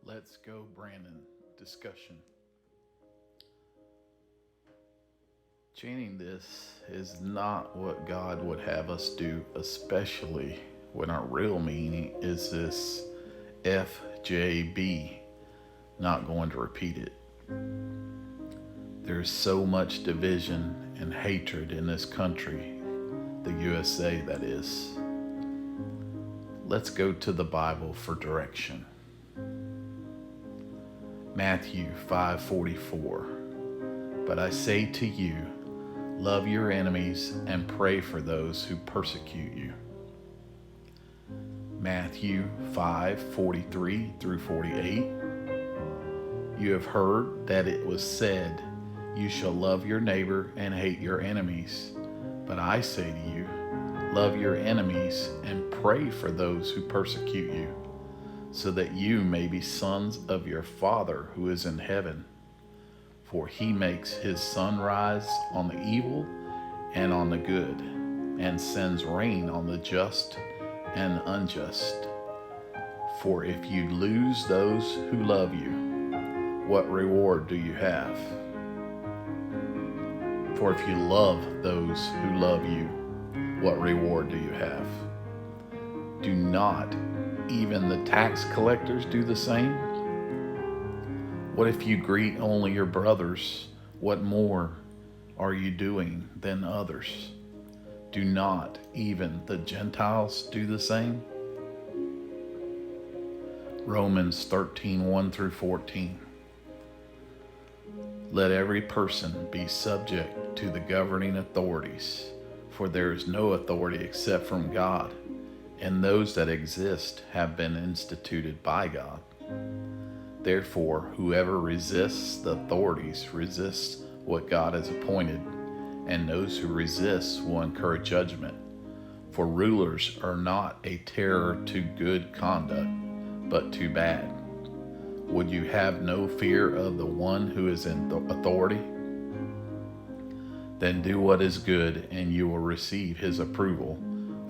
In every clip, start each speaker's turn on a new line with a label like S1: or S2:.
S1: Let's go, Brandon. Discussion. Chanting this is not what God would have us do, especially when our real meaning is this FJB. Not going to repeat it. There's so much division and hatred in this country, the USA that is. Let's go to the Bible for direction. Matthew 5:44. But I say to you, love your enemies and pray for those who persecute you. Matthew 5:43 through 48. You have heard that it was said, you shall love your neighbor and hate your enemies. But I say to you, love your enemies and pray for those who persecute you, so that you may be sons of your Father who is in heaven. For he makes his sun rise on the evil and on the good, and sends rain on the just and unjust. For if you lose those who love you, what reward do you have? For if you love those who love you, what reward do you have? Do not even the tax collectors do the same? What if you greet only your brothers? What more are you doing than others? Do not even the Gentiles do the same? Romans 13:1 through 14. Let every person be subject to the governing authorities, for there is no authority except from God, and those that exist have been instituted by God. Therefore, whoever resists the authorities resists what God has appointed, and those who resist will incur judgment. For rulers are not a terror to good conduct, but to bad. Would you have no fear of the one who is in authority? Then do what is good, and you will receive his approval,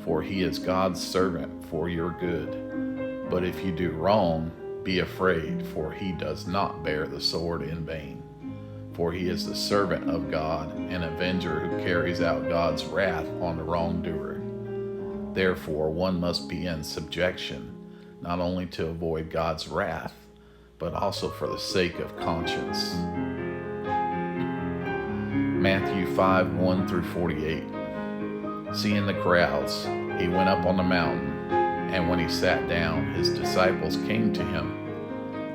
S1: for he is God's servant for your good. But if you do wrong, be afraid, for he does not bear the sword in vain. For he is the servant of God, an avenger who carries out God's wrath on the wrongdoer. Therefore, one must be in subjection, not only to avoid God's wrath, but also for the sake of conscience. Matthew 5:1 through 48. Seeing the crowds, he went up on the mountain, and when he sat down, his disciples came to him.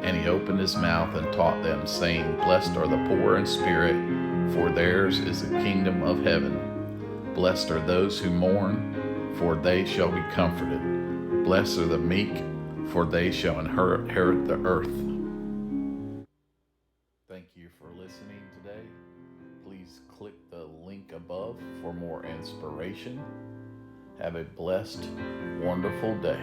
S1: And he opened his mouth and taught them, saying, Blessed are the poor in spirit, for theirs is the kingdom of heaven. Blessed are those who mourn, for they shall be comforted. Blessed are the meek, for they shall inherit the earth. Thank you for listening today. Please click the link above for more inspiration. Have a blessed, wonderful day.